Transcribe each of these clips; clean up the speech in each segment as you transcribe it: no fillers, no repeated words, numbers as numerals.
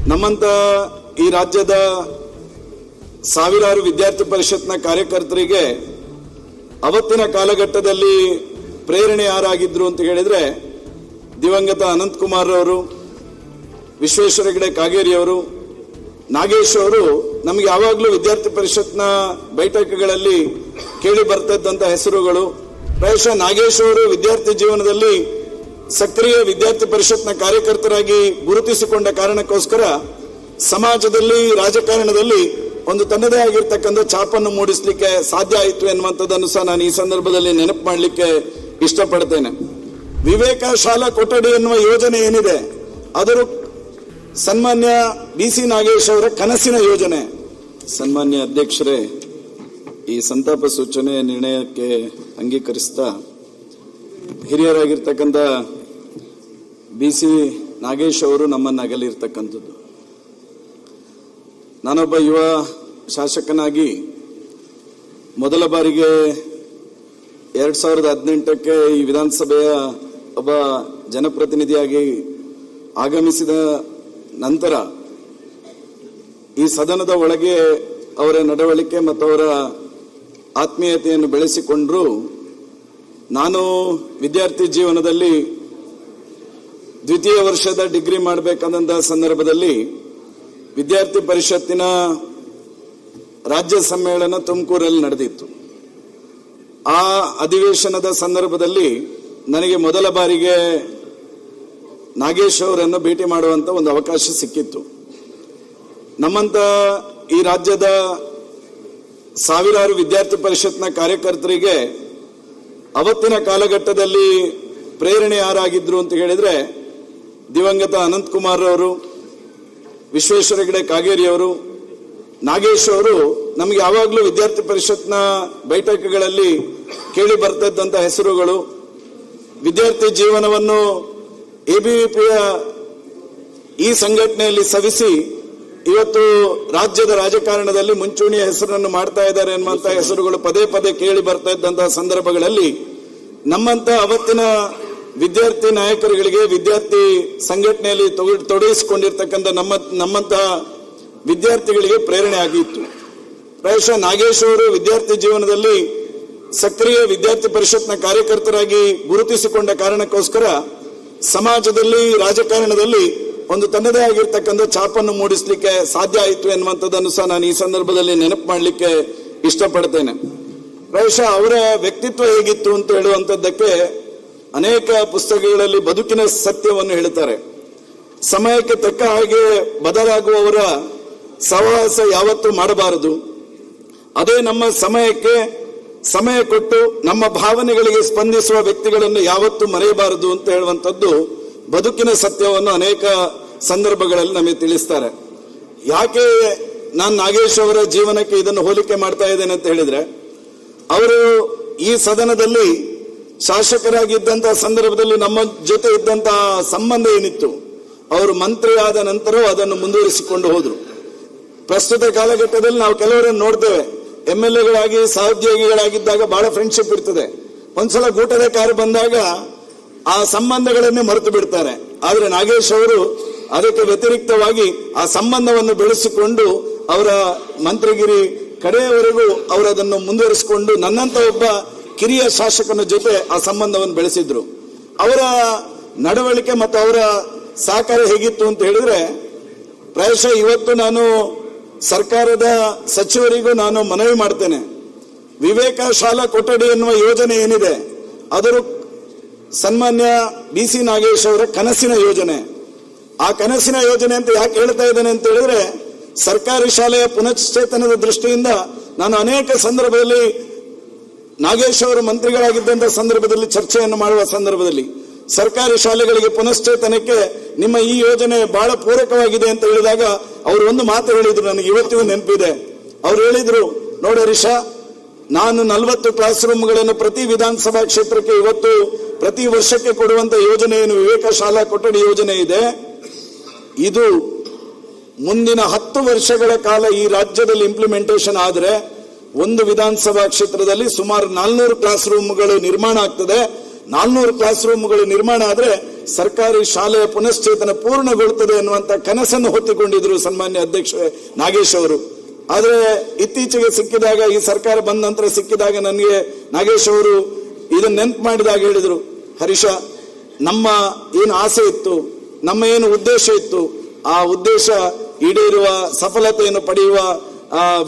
ನಮ್ಮಂತ ಈ ರಾಜ್ಯದ ಸಾವಿರಾರು ವಿದ್ಯಾರ್ಥಿ ಪರಿಷತ್ನ ಕಾರ್ಯಕರ್ತರಿಗೆ ಅವತ್ತಿನ ಕಾಲಘಟ್ಟದಲ್ಲಿ ಪ್ರೇರಣೆ ಯಾರಾಗಿದ್ರು ಅಂತ ಹೇಳಿದ್ರೆ ದಿವಂಗತ ಅನಂತಕುಮಾರ್ ಅವರು, ವಿಶ್ವೇಶ್ವರ ಹೆಗಡೆ ಕಾಗೇರಿ ಅವರು, ನಾಗೇಶ್ ಅವರು ನಮಗೆ ಯಾವಾಗಲೂ ವಿದ್ಯಾರ್ಥಿ ಪರಿಷತ್ನ ಬೈಠಕಗಳಲ್ಲಿ ಕೇಳಿ ಬರ್ತಿದ್ದಂತ ಹೆಸರುಗಳು. ಪ್ರಾಯಶಃ ನಾಗೇಶ್ ಅವರು ವಿದ್ಯಾರ್ಥಿ ಜೀವನದಲ್ಲಿ ಸಕ್ರಿಯ ವಿದ್ಯಾರ್ಥಿ ಪರಿಷತ್ನ ಕಾರ್ಯಕರ್ತರಾಗಿ ಗುರುತಿಸಿಕೊಂಡ ಕಾರಣಕ್ಕೋಸ್ಕರ ಸಮಾಜದಲ್ಲಿ, ರಾಜಕಾರಣದಲ್ಲಿ ಒಂದು ತನ್ನದೇ ಆಗಿರ್ತಕ್ಕಂಥ ಛಾಪನ್ನು ಮೂಡಿಸಲಿಕ್ಕೆ ಸಾಧ್ಯ ಆಯಿತು ಎನ್ನುವಂಥದ್ದನ್ನು ಸಹ ನಾನು ಈ ಸಂದರ್ಭದಲ್ಲಿ ನೆನಪು ಮಾಡಲಿಕ್ಕೆ ಇಷ್ಟಪಡ್ತೇನೆ. ವಿವೇಕ ಶಾಲಾ ಕೊಠಡಿ ಎನ್ನುವ ಯೋಜನೆ ಏನಿದೆ ಅದರ ಸನ್ಮಾನ್ಯ BC ನಾಗೇಶ್ ಅವರ ಕನಸಿನ ಯೋಜನೆ. ಸನ್ಮಾನ್ಯ ಅಧ್ಯಕ್ಷರೇ, ಈ ಸಂತಾಪ ಸೂಚನೆ ನಿರ್ಣಯಕ್ಕೆ ಅಂಗೀಕರಿಸ್ತಾ ಹಿರಿಯರಾಗಿರ್ತಕ್ಕಂಥ BC ನಾಗೇಶ್ ಅವರು ನಮ್ಮನ್ನು ಅಗಲಿರ್ತಕ್ಕಂಥದ್ದು. ನಾನೊಬ್ಬ ಯುವ ಶಾಸಕನಾಗಿ ಮೊದಲ ಬಾರಿಗೆ 2018ಕ್ಕೆ ಈ ವಿಧಾನಸಭೆಯ ಒಬ್ಬ ಜನಪ್ರತಿನಿಧಿಯಾಗಿ ಆಗಮಿಸಿದ ನಂತರ ಈ ಸದನದ ಒಳಗೆ ಅವರ ನಡವಳಿಕೆ ಮತ್ತು ಅವರ ಆತ್ಮೀಯತೆಯನ್ನು ಬೆಳೆಸಿಕೊಂಡ್ರು. ನಾನು ವಿದ್ಯಾರ್ಥಿ ಜೀವನದಲ್ಲಿ ದ್ವಿತೀಯ ವರ್ಷದ ಡಿಗ್ರಿ ಮಾಡಬೇಕಾದಂತಹ ಸಂದರ್ಭದಲ್ಲಿ ವಿದ್ಯಾರ್ಥಿ ಪರಿಷತ್ತಿನ ರಾಜ್ಯ ಸಮ್ಮೇಳನ ತುಮಕೂರಲ್ಲಿ ನಡೆದಿತ್ತು. ಆ ಅಧಿವೇಶನದ ಸಂದರ್ಭದಲ್ಲಿ ನನಗೆ ಮೊದಲ ಬಾರಿಗೆ ನಾಗೇಶ್ ಅವರನ್ನು ಭೇಟಿ ಮಾಡುವಂತ ಒಂದು ಅವಕಾಶ ಸಿಕ್ಕಿತ್ತು. ನಮ್ಮಂತ ಈ ರಾಜ್ಯದ ಸಾವಿರಾರು ವಿದ್ಯಾರ್ಥಿ ಪರಿಷತ್ನ ಕಾರ್ಯಕರ್ತರಿಗೆ ಅವತ್ತಿನ ಕಾಲಘಟ್ಟದಲ್ಲಿ ಪ್ರೇರಣೆ ಯಾರಾಗಿದ್ರು ಅಂತ ಹೇಳಿದ್ರೆ ದಿವಂಗತ ಅನಂತಕುಮಾರ್ ಅವರು, ವಿಶ್ವೇಶ್ವರ ಹೆಗಡೆ ಕಾಗೇರಿ ಅವರು, ನಾಗೇಶ್ ಅವರು ನಮಗೆ ಯಾವಾಗಲೂ ವಿದ್ಯಾರ್ಥಿ ಪರಿಷತ್ನ ಬೈಠಕಗಳಲ್ಲಿ ಕೇಳಿ ಬರ್ತಿದ್ದಂತ ಹೆಸರುಗಳು. ವಿದ್ಯಾರ್ಥಿ ಜೀವನವನ್ನು ABVPಯ ಈ ಸಂಘಟನೆಯಲ್ಲಿ ಸವಿಸಿ ಇವತ್ತು ರಾಜ್ಯದ ರಾಜಕಾರಣದಲ್ಲಿ ಮುಂಚೂಣಿಯ ಹೆಸರನ್ನು ಮಾಡ್ತಾ ಇದ್ದಾರೆ ಎನ್ನುವಂತ ಹೆಸರುಗಳು ಪದೇ ಪದೇ ಕೇಳಿ ಬರ್ತಾ ಇದ್ದಂತಹ ಸಂದರ್ಭಗಳಲ್ಲಿ ನಮ್ಮಂತ ಅವತ್ತಿನ ವಿದ್ಯಾರ್ಥಿ ನಾಯಕರುಗಳಿಗೆ, ವಿದ್ಯಾರ್ಥಿ ಸಂಘಟನೆಯಲ್ಲಿ ತೊಡಗಿಸಿಕೊಂಡಿರ್ತಕ್ಕಂಥ ನಮ್ಮಂತ ವಿದ್ಯಾರ್ಥಿಗಳಿಗೆ ಪ್ರೇರಣೆ ಆಗಿತ್ತು. ಪ್ರಾಯಶಃ ನಾಗೇಶ್ ಅವರು ವಿದ್ಯಾರ್ಥಿ ಜೀವನದಲ್ಲಿ ಸಕ್ರಿಯ ವಿದ್ಯಾರ್ಥಿ ಪರಿಷತ್ನ ಕಾರ್ಯಕರ್ತರಾಗಿ ಗುರುತಿಸಿಕೊಂಡ ಕಾರಣಕ್ಕೋಸ್ಕರ ಸಮಾಜದಲ್ಲಿ, ರಾಜಕಾರಣದಲ್ಲಿ ಒಂದು ತನ್ನದೇ ಆಗಿರ್ತಕ್ಕಂಥ ಛಾಪನ್ನು ಮೂಡಿಸಲಿಕ್ಕೆ ಸಾಧ್ಯ ಆಯಿತು ಎನ್ನುವಂಥದ್ದನ್ನು ಸಹ ನಾನು ಈ ಸಂದರ್ಭದಲ್ಲಿ ನೆನಪು ಮಾಡಲಿಕ್ಕೆ ಇಷ್ಟಪಡ್ತೇನೆ. ಪ್ರಾಯಶಃ ಅವರ ವ್ಯಕ್ತಿತ್ವ ಹೇಗಿತ್ತು ಅಂತ ಹೇಳುವಂಥದ್ದಕ್ಕೆ ಅನೇಕ ಪುಸ್ತಕಗಳಲ್ಲಿ ಬದುಕಿನ ಸತ್ಯವನ್ನು ಹೇಳ್ತಾರೆ. ಸಮಯಕ್ಕೆ ತಕ್ಕ ಹಾಗೆ ಬದಲಾಗುವವರ ಸಹವಾಸ ಯಾವತ್ತೂ ಮಾಡಬಾರದು. ಅದೇ ನಮ್ಮ ಸಮಯಕ್ಕೆ ಸಮಯ ಕೊಟ್ಟು ನಮ್ಮ ಭಾವನೆಗಳಿಗೆ ಸ್ಪಂದಿಸುವ ವ್ಯಕ್ತಿಗಳನ್ನು ಯಾವತ್ತೂ ಮರೆಯಬಾರದು ಅಂತ ಹೇಳುವಂಥದ್ದು ಬದುಕಿನ ಸತ್ಯವನ್ನು ಅನೇಕ ಸಂದರ್ಭಗಳಲ್ಲಿ ನಮಗೆ ತಿಳಿಸ್ತಾರೆ. ಯಾಕೆ ನಾನು ನಾಗೇಶ್ ಅವರ ಜೀವನಕ್ಕೆ ಇದನ್ನು ಹೋಲಿಕೆ ಮಾಡ್ತಾ ಇದ್ದೇನೆ ಅಂತ ಹೇಳಿದ್ರೆ, ಅವರು ಈ ಸದನದಲ್ಲಿ ಶಾಸಕರಾಗಿದ್ದಂತಹ ಸಂದರ್ಭದಲ್ಲಿ ನಮ್ಮ ಜೊತೆ ಇದ್ದಂತಹ ಸಂಬಂಧ ಏನಿತ್ತು, ಅವರು ಮಂತ್ರಿ ಆದ ನಂತರ ಅದನ್ನು ಮುಂದುವರಿಸಿಕೊಂಡು ಹೋದ್ರು. ಪ್ರಸ್ತುತ ಕಾಲಘಟ್ಟದಲ್ಲಿ ನಾವು ಕೆಲವರನ್ನು ನೋಡ್ತೇವೆ, MLAಗಳಾಗಿ ಸಹೋದ್ಯೋಗಿಗಳಾಗಿದ್ದಾಗ ಬಹಳ ಫ್ರೆಂಡ್ಶಿಪ್ ಇರ್ತದೆ. ಒಂದ್ಸಲ ಗೂಟದ ಕಾರ್ಯ ಬಂದಾಗ ಆ ಸಂಬಂಧಗಳನ್ನೇ ಮರೆತು ಬಿಡ್ತಾರೆ. ಆದ್ರೆ ನಾಗೇಶ್ ಅವರು ಅದಕ್ಕೆ ವ್ಯತಿರಿಕ್ತವಾಗಿ ಆ ಸಂಬಂಧವನ್ನು ಬೆಳೆಸಿಕೊಂಡು ಅವರ ಮಂತ್ರಿಗಿರಿ ಕಡೆಯವರೆಗೂ ಅವರು ಅದನ್ನು ಮುಂದುವರಿಸಿಕೊಂಡು ನನ್ನಂತ ಒಬ್ಬ ಕಿರಿಯ ಶಾಸಕನ ಜೊತೆ ಆ ಸಂಬಂಧವನ್ನು ಬೆಳೆಸಿದ್ರು. ಅವರ ನಡವಳಿಕೆ ಮತ್ತು ಅವರ ಸಹಕಾರ ಹೇಗಿತ್ತು ಅಂತ ಹೇಳಿದ್ರೆ, ಪ್ರಾಯಶಃ ಇವತ್ತು ನಾನು ಸರ್ಕಾರದ ಸಚಿವರಿಗೂ ನಾನು ಮನವಿ ಮಾಡ್ತೇನೆ. ವಿವೇಕ ಶಾಲಾ ಕೊಠಡಿ ಎನ್ನುವ ಯೋಜನೆ ಏನಿದೆ ಅದರ ಸನ್ಮಾನ್ಯ BC ನಾಗೇಶ್ ಅವರ ಕನಸಿನ ಯೋಜನೆ. ಆ ಕನಸಿನ ಯೋಜನೆ ಅಂತ ಯಾಕೆ ಹೇಳ್ತಾ ಇದ್ದೇನೆ ಅಂತ ಹೇಳಿದ್ರೆ, ಸರ್ಕಾರಿ ಶಾಲೆಯ ಪುನಶ್ಚೇತನದ ದೃಷ್ಟಿಯಿಂದ ನಾನು ಅನೇಕ ಸಂದರ್ಭದಲ್ಲಿ ನಾಗೇಶ್ ಅವರು ಮಂತ್ರಿಗಳಾಗಿದ್ದಂತಹ ಸಂದರ್ಭದಲ್ಲಿ ಚರ್ಚೆಯನ್ನು ಮಾಡುವ ಸಂದರ್ಭದಲ್ಲಿ ಸರ್ಕಾರಿ ಶಾಲೆಗಳಿಗೆ ಪುನಶ್ಚೇತನಕ್ಕೆ ನಿಮ್ಮ ಈ ಯೋಜನೆ ಬಹಳ ಪೂರಕವಾಗಿದೆ ಅಂತ ಹೇಳಿದಾಗ ಅವರು ಒಂದು ಮಾತು ಹೇಳಿದ್ರು, ನನಗೆ ಇವತ್ತಿಗೂ ನೆನಪಿದೆ. ಅವ್ರು ಹೇಳಿದ್ರು, ನೋಡ ರಿಷಾ, ನಾನು 40 ಕ್ಲಾಸ್ ರೂಮ್ಗಳನ್ನು ಪ್ರತಿ ವಿಧಾನಸಭಾ ಕ್ಷೇತ್ರಕ್ಕೆ ಇವತ್ತು ಪ್ರತಿ ವರ್ಷಕ್ಕೆ ಕೊಡುವಂತ ಯೋಜನೆ ಏನು ವಿವೇಕ ಶಾಲಾ ಕೊಠಡಿ ಯೋಜನೆ ಇದೆ, ಇದು ಮುಂದಿನ 10 ವರ್ಷಗಳ ಕಾಲ ಈ ರಾಜ್ಯದಲ್ಲಿ ಇಂಪ್ಲಿಮೆಂಟೇಷನ್ ಆದರೆ ಒಂದು ವಿಧಾನಸಭಾ ಕ್ಷೇತ್ರದಲ್ಲಿ ಸುಮಾರು 400 ಕ್ಲಾಸ್ ರೂಮ್ಗಳು ನಿರ್ಮಾಣ ಆಗ್ತದೆ. 400 ಕ್ಲಾಸ್ ರೂಮ್ಗಳು ನಿರ್ಮಾಣ ಆದ್ರೆ ಸರ್ಕಾರಿ ಶಾಲೆಯ ಪುನಶ್ಚೇತನ ಪೂರ್ಣಗೊಳ್ಳುತ್ತದೆ ಎನ್ನುವಂತ ಕನಸನ್ನು ಹೊತ್ತಿಕೊಂಡಿದ್ರು ಸನ್ಮಾನ್ಯ ಅಧ್ಯಕ್ಷ ನಾಗೇಶ್ ಅವರು. ಆದರೆ ಇತ್ತೀಚೆಗೆ ಸಿಕ್ಕಿದಾಗ, ಈ ಸರ್ಕಾರ ಬಂದ ನಂತರ ಸಿಕ್ಕಿದಾಗ ನನಗೆ ನಾಗೇಶ್ ಅವರು ಇದನ್ನ ನೆನಪು ಮಾಡಿದಾಗ ಹೇಳಿದ್ರು, ಹರೀಶ, ನಮ್ಮ ಏನು ಆಸೆ ಇತ್ತು, ನಮ್ಮ ಏನು ಉದ್ದೇಶ ಇತ್ತು, ಆ ಉದ್ದೇಶ ಈಡೇರುವ, ಸಫಲತೆಯನ್ನು ಪಡೆಯುವ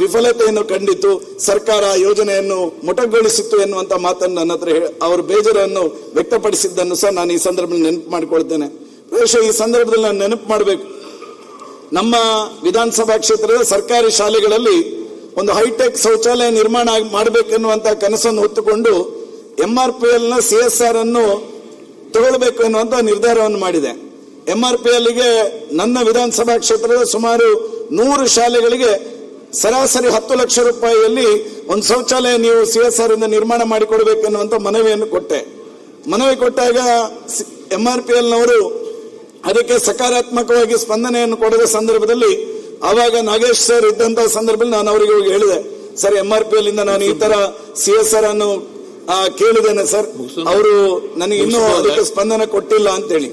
ವಿಫಲತೆಯನ್ನು ಕಂಡಿತು, ಸರ್ಕಾರ ಯೋಜನೆಯನ್ನು ಮೊಟಕುಗೊಳಿಸಿತ್ತು ಎನ್ನುವಂತ ಮಾತನ್ನು ನನ್ನ ಹತ್ರ ಅವರು ಬೇಜಾರನ್ನು ವ್ಯಕ್ತಪಡಿಸಿದ್ದನ್ನು ಸಹ ನಾನು ಈ ಸಂದರ್ಭದಲ್ಲಿ ನೆನಪು ಮಾಡಿಕೊಳ್ತೇನೆ. ಬಹುಶಃ ಈ ಸಂದರ್ಭದಲ್ಲಿ ನಾನು ನೆನಪು ಮಾಡಬೇಕು, ನಮ್ಮ ವಿಧಾನಸಭಾ ಕ್ಷೇತ್ರದ ಸರ್ಕಾರಿ ಶಾಲೆಗಳಲ್ಲಿ ಒಂದು ಹೈಟೆಕ್ ಶೌಚಾಲಯ ನಿರ್ಮಾಣ ಮಾಡಬೇಕೆನ್ನುವಂತ ಕನಸನ್ನು ಹೊತ್ತುಕೊಂಡು MRPL ನ CSR ಅನ್ನು ತಗೊಳ್ಬೇಕು ಎನ್ನುವಂತ ನಿರ್ಧಾರವನ್ನು ಮಾಡಿದೆ. MRPL ಗೆ ನನ್ನ ವಿಧಾನಸಭಾ ಕ್ಷೇತ್ರದ ಸುಮಾರು 100 ಶಾಲೆಗಳಿಗೆ ಸರಾಸರಿ 10 ಲಕ್ಷ ರೂಪಾಯಿಯಲ್ಲಿ ಒಂದು ಶೌಚಾಲಯ ನೀವು CSR ಇಂದ ನಿರ್ಮಾಣ ಮಾಡಿಕೊಡ್ಬೇಕೆನ್ನುವಂತ ಮನವಿಯನ್ನು ಕೊಟ್ಟೆ. ಮನವಿ ಕೊಟ್ಟಾಗ MRPL ನವರು ಅದಕ್ಕೆ ಸಕಾರಾತ್ಮಕವಾಗಿ ಸ್ಪಂದನೆಯನ್ನು ಕೊಡದ ಸಂದರ್ಭದಲ್ಲಿ ಆವಾಗ ನಾಗೇಶ್ ಸರ್ ಇದ್ದಂತಹ ಸಂದರ್ಭದಲ್ಲಿ ನಾನು ಅವರಿಗೆ ಹೋಗಿ ಹೇಳಿದೆ, ಸರ್ MRPL ಇಂದ ನಾನು ಈ ತರ CSR ಅನ್ನು ಕೇಳಿದ್ದೇನೆ ಸರ್, ಅವರು ನನಗೆ ಇನ್ನೂ ಅದಕ್ಕೆ ಸ್ಪಂದನೆ ಕೊಟ್ಟಿಲ್ಲ ಅಂತೇಳಿ.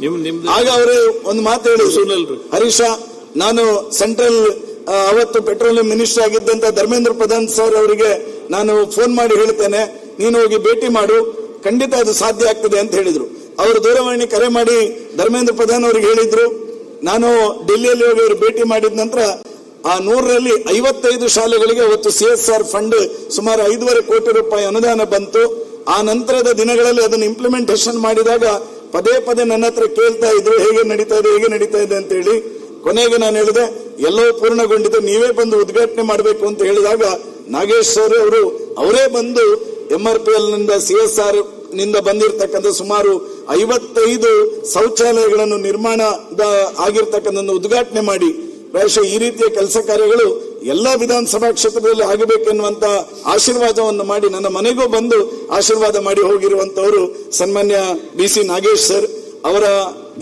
ಆಗ ಅವರು ಒಂದು ಮಾತು ಹೇಳಿದ್ರು, ಹರೀಶ, ನಾನು ಸೆಂಟ್ರಲ್ ಅವತ್ತು ಪೆಟ್ರೋಲಿಯಂ ಮಿನಿಸ್ಟರ್ ಆಗಿದ್ದಂತ ಧರ್ಮೇಂದ್ರ ಪ್ರಧಾನ್ ಸರ್ ಅವರಿಗೆ ನಾನು ಫೋನ್ ಮಾಡಿ ಹೇಳ್ತೇನೆ, ನೀನು ಹೋಗಿ ಭೇಟಿ ಮಾಡು, ಖಂಡಿತ ಅದು ಸಾಧ್ಯ ಆಗ್ತದೆ ಅಂತ ಹೇಳಿದ್ರು. ಅವರು ದೂರವಾಣಿ ಕರೆ ಮಾಡಿ ಧರ್ಮೇಂದ್ರ ಪ್ರಧಾನ್ ಅವರಿಗೆ ಹೇಳಿದ್ರು. ನಾನು ಡೆಲ್ಲಿಯಲ್ಲಿ ಹೋಗಿ ಅವರು ಭೇಟಿ ಮಾಡಿದ ನಂತರ ಆ 100ರಲ್ಲಿ 55 ಶಾಲೆಗಳಿಗೆ ಅವತ್ತು CSR ಫಂಡ್ ಸುಮಾರು 5.5 ಕೋಟಿ ರೂಪಾಯಿ ಅನುದಾನ ಬಂತು. ಆ ನಂತರದ ದಿನಗಳಲ್ಲಿ ಅದನ್ನು ಇಂಪ್ಲಿಮೆಂಟೇಷನ್ ಮಾಡಿದಾಗ ಪದೇ ಪದೇ ನನ್ನ ಹತ್ರ ಕೇಳ್ತಾ ಇದ್ರು, ಹೇಗೆ ನಡೀತಾ ಇದೆ ಅಂತ ಹೇಳಿ. ಕೊನೆಗೆ ನಾನು ಹೇಳಿದೆ, ಎಲ್ಲವೂ ಪೂರ್ಣಗೊಂಡಿದೆ, ನೀವೇ ಬಂದು ಉದ್ಘಾಟನೆ ಮಾಡಬೇಕು ಅಂತ ಹೇಳಿದಾಗ ನಾಗೇಶ್ ಸರ್ ಅವರು ಅವರೇ ಬಂದು MRPL ನಿಂದ CSR ನಿಂದ ಬಂದಿರತಕ್ಕಂಥ ಸುಮಾರು 55 ಶೌಚಾಲಯಗಳನ್ನು ನಿರ್ಮಾಣ ಆಗಿರ್ತಕ್ಕಂಥ ಉದ್ಘಾಟನೆ ಮಾಡಿ, ಬಹುಶಃ ಈ ರೀತಿಯ ಕೆಲಸ ಕಾರ್ಯಗಳು ಎಲ್ಲಾ ವಿಧಾನಸಭಾ ಕ್ಷೇತ್ರದಲ್ಲಿ ಆಗಬೇಕೆನ್ನುವಂತ ಆಶೀರ್ವಾದವನ್ನು ಮಾಡಿ ನನ್ನ ಮನೆಗೂ ಬಂದು ಆಶೀರ್ವಾದ ಮಾಡಿ ಹೋಗಿರುವಂತವರು ಸನ್ಮಾನ್ಯ BC ನಾಗೇಶ್ ಸರ್. ಅವರ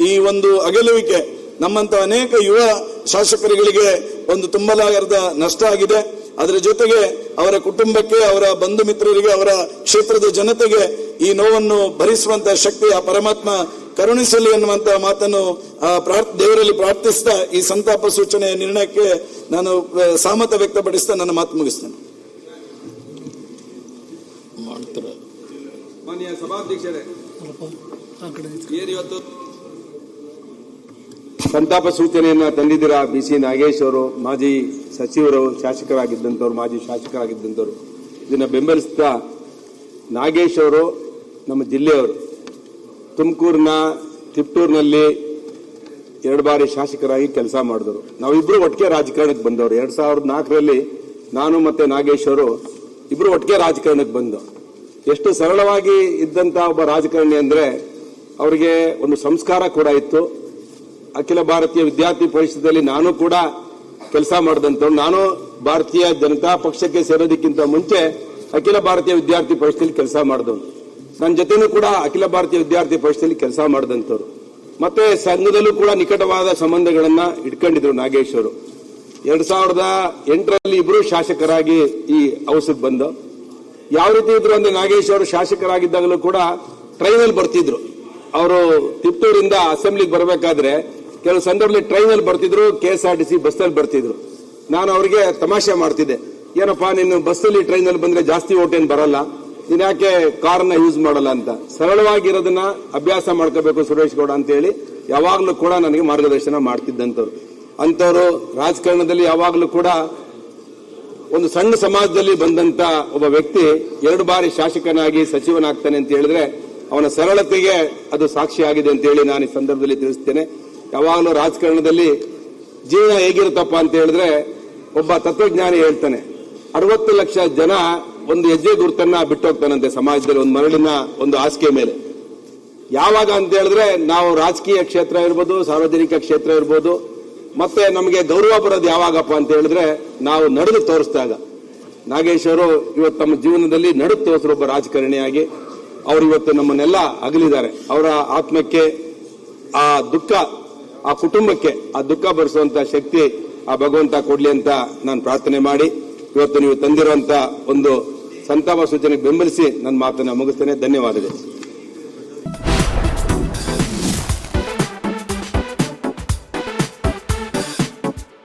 ಈ ಒಂದು ಅಗಲುವಿಕೆ ನಮ್ಮಂತ ಅನೇಕ ಯುವ ಶಾಸಕರುಗಳಿಗೆ ಒಂದು ತುಂಬಲಾರದ ನಷ್ಟ ಆಗಿದೆ. ಅದರ ಜೊತೆಗೆ ಅವರ ಕುಟುಂಬಕ್ಕೆ, ಅವರ ಬಂಧು ಮಿತ್ರರಿಗೆ, ಅವರ ಕ್ಷೇತ್ರದ ಜನತೆಗೆ ಈ ನೋವನ್ನು ಭರಿಸುವಂತಹ ಶಕ್ತಿ ಆ ಪರಮಾತ್ಮ ಕರುಣಿಸಲಿ ಎನ್ನುವಂತಹ ಮಾತನ್ನು ದೇವರಲ್ಲಿ ಪ್ರಾರ್ಥಿಸ್ತಾ ಈ ಸಂತಾಪ ಸೂಚನೆಯ ನಿರ್ಣಯಕ್ಕೆ ನಾನು ಸಹಮತ ವ್ಯಕ್ತಪಡಿಸ್ತಾ ನನ್ನ ಮಾತು ಮುಗಿಸ್ತೇನೆ. ಮಾನ್ಯ ಸಭಾಧ್ಯಕ್ಷರೇ, ಏನಿವತ್ತು ಸಂತಾಪ ಸೂಚನೆಯನ್ನ ತಂದಿದ್ದೀರಾ BC ನಾಗೇಶ್ ಅವರು, ಮಾಜಿ ಸಚಿವರು, ಶಾಸಕರಾಗಿದ್ದಂಥವ್ರು, ಮಾಜಿ ಶಾಸಕರಾಗಿದ್ದಂಥವ್ರು. ಇದನ್ನ ಬೆಂಬಲಿಸ್ತಾ, ನಾಗೇಶ್ ಅವರು ನಮ್ಮ ಜಿಲ್ಲೆಯವರು, ತುಮಕೂರಿನ ತಿಪ್ಟೂರಿನಲ್ಲಿ 2 ಬಾರಿ ಶಾಸಕರಾಗಿ ಕೆಲಸ ಮಾಡಿದ್ರು. ನಾವಿಬ್ರು ಒಟ್ಟಿಗೆ ರಾಜಕಾರಣಕ್ಕೆ ಬಂದವರು. 2004ರಲ್ಲಿ ನಾನು ಮತ್ತೆ ನಾಗೇಶ್ ಅವರು ಇಬ್ರು ಒಟ್ಟಿಗೆ ರಾಜಕಾರಣಕ್ಕೆ ಬಂದು, ಎಷ್ಟು ಸರಳವಾಗಿ ಇದ್ದಂತ ಒಬ್ಬ ರಾಜಕಾರಣಿ ಅಂದ್ರೆ ಅವರಿಗೆ ಒಂದು ಸಂಸ್ಕಾರ ಕೂಡ ಇತ್ತು. ಅಖಿಲ ಭಾರತೀಯ ವಿದ್ಯಾರ್ಥಿ ಪರಿಷತ್ತಲ್ಲಿ ನಾನು ಕೂಡ ಕೆಲಸ ಮಾಡಿದಂಥವ್ರು. ನಾನು ಭಾರತೀಯ ಜನತಾ ಪಕ್ಷಕ್ಕೆ ಸೇರೋದಕ್ಕಿಂತ ಮುಂಚೆ ಅಖಿಲ ಭಾರತೀಯ ವಿದ್ಯಾರ್ಥಿ ಪರಿಷತ್ತಲ್ಲಿ ಕೆಲಸ ಮಾಡಿದವನು. ನನ್ನ ಜೊತೆನೂ ಕೂಡ ಅಖಿಲ ಭಾರತೀಯ ವಿದ್ಯಾರ್ಥಿ ಪರಿಷತ್ತಲ್ಲಿ ಕೆಲಸ ಮಾಡಿದಂಥವ್ರು. ಮತ್ತೆ ಸಂಘದಲ್ಲೂ ಕೂಡ ನಿಕಟವಾದ ಸಂಬಂಧಗಳನ್ನ ಇಟ್ಕೊಂಡಿದ್ರು ನಾಗೇಶ್ ಅವರು. 2008ರಲ್ಲಿ ಇಬ್ರು ಶಾಸಕರಾಗಿ ಈ ಹೌಸ್ಗೆ ಬಂದು, ಯಾವ ರೀತಿ ಇದ್ರು ಅಂದ್ರೆ ನಾಗೇಶ್ ಅವರು ಶಾಸಕರಾಗಿದ್ದಾಗಲೂ ಕೂಡ ಟ್ರೈನಲ್ಲಿ ಬರ್ತಿದ್ರು. ಅವರು ತಿಪ್ಟೂರಿಂದ ಅಸೆಂಬ್ಲಿಗೆ ಬರಬೇಕಾದ್ರೆ ಕೆಲವು ಸಂದರ್ಭದಲ್ಲಿ ಟ್ರೈನಲ್ಲಿ ಬರ್ತಿದ್ರು, KSRTC ಬಸ್ನಲ್ಲಿ ಬರ್ತಿದ್ರು. ನಾನು ಅವರಿಗೆ ತಮಾಷೆ ಮಾಡ್ತಿದ್ದೆ, ಏನಪ್ಪಾ ನೀನು ಬಸ್ಸಲ್ಲಿ ಟ್ರೈನಲ್ಲಿ ಬಂದ್ರೆ ಜಾಸ್ತಿ ಓಟ್ ಏನ್ ಬರಲ್ಲ, ನೀನ್ ಯಾಕೆ ಕಾರ್ನ ಯೂಸ್ ಮಾಡಲ್ಲ ಅಂತ. ಸರಳವಾಗಿರೋದನ್ನ ಅಭ್ಯಾಸ ಮಾಡ್ಕೋಬೇಕು ಸುರೇಶ್ ಗೌಡ ಅಂತ ಹೇಳಿ ಯಾವಾಗ್ಲೂ ಕೂಡ ನನಗೆ ಮಾರ್ಗದರ್ಶನ ಮಾಡ್ತಿದ್ದಂಥವ್ರು. ಅಂತವರು ರಾಜಕಾರಣದಲ್ಲಿ ಯಾವಾಗ್ಲೂ ಕೂಡ ಒಂದು ಸಣ್ಣ ಸಮಾಜದಲ್ಲಿ ಬಂದಂತ ಒಬ್ಬ ವ್ಯಕ್ತಿ 2 ಬಾರಿ ಶಾಸಕನಾಗಿ ಸಚಿವನಾಗ್ತಾನೆ ಅಂತ ಹೇಳಿದ್ರೆ ಅವನ ಸರಳತೆಗೆ ಅದು ಸಾಕ್ಷಿಯಾಗಿದೆ ಅಂತ ಹೇಳಿ ನಾನು ಈ ಸಂದರ್ಭದಲ್ಲಿ ತಿಳಿಸ್ತೇನೆ. ಯಾವಾಗಲೂ ರಾಜಕಾರಣದಲ್ಲಿ ಜೀವನ ಹೇಗಿರುತ್ತಪ್ಪ ಅಂತ ಹೇಳಿದ್ರೆ, ಒಬ್ಬ ತತ್ವಜ್ಞಾನಿ ಹೇಳ್ತಾನೆ, 60 ಲಕ್ಷ ಜನ ಒಂದು ಹೆಜ್ಜೆ ಗುರುತನ್ನ ಬಿಟ್ಟೋಗ್ತಾನಂತೆ ಸಮಾಜದಲ್ಲಿ, ಒಂದು ಮರಳಿನ ಒಂದು ಹಾಸಿಗೆ ಮೇಲೆ. ಯಾವಾಗ ಅಂತ ಹೇಳಿದ್ರೆ ನಾವು ರಾಜಕೀಯ ಕ್ಷೇತ್ರ ಇರ್ಬೋದು, ಸಾರ್ವಜನಿಕ ಕ್ಷೇತ್ರ ಇರ್ಬೋದು, ಮತ್ತೆ ನಮಗೆ ಗೌರವ ಬರೋದು ಯಾವಾಗಪ್ಪ ಅಂತ ಹೇಳಿದ್ರೆ ನಾವು ನಡೆದು ತೋರಿಸಿದಾಗ. ನಾಗೇಶ್ ಅವರು ಇವತ್ತು ತಮ್ಮ ಜೀವನದಲ್ಲಿ ನಡೆದು ತೋರಿಸಿರೋ ಒಬ್ಬ ರಾಜಕಾರಣಿಯಾಗಿ ಅವರು ಇವತ್ತು ನಮ್ಮನ್ನೆಲ್ಲ ಅಗಲಿದ್ದಾರೆ. ಅವರ ಆತ್ಮಕ್ಕೆ ಆ ದುಃಖ, ಆ ಕುಟುಂಬಕ್ಕೆ ಆ ದುಃಖ ಭರಿಸುವಂತ ಶಕ್ತಿ ಆ ಭಗವಂತ ಕೊಡ್ಲಿ ಅಂತ ನಾನು ಪ್ರಾರ್ಥನೆ ಮಾಡಿ, ಇವತ್ತು ನೀವು ತಂದಿರುವಂತ ಒಂದು ಸಂತಾಪ ಸೂಚನೆಗೆ ಬೆಂಬಲಿಸಿ ನನ್ನ ಮಾತನ್ನ ಮುಗಿಸ್ತೇನೆ. ಧನ್ಯವಾದಗಳು.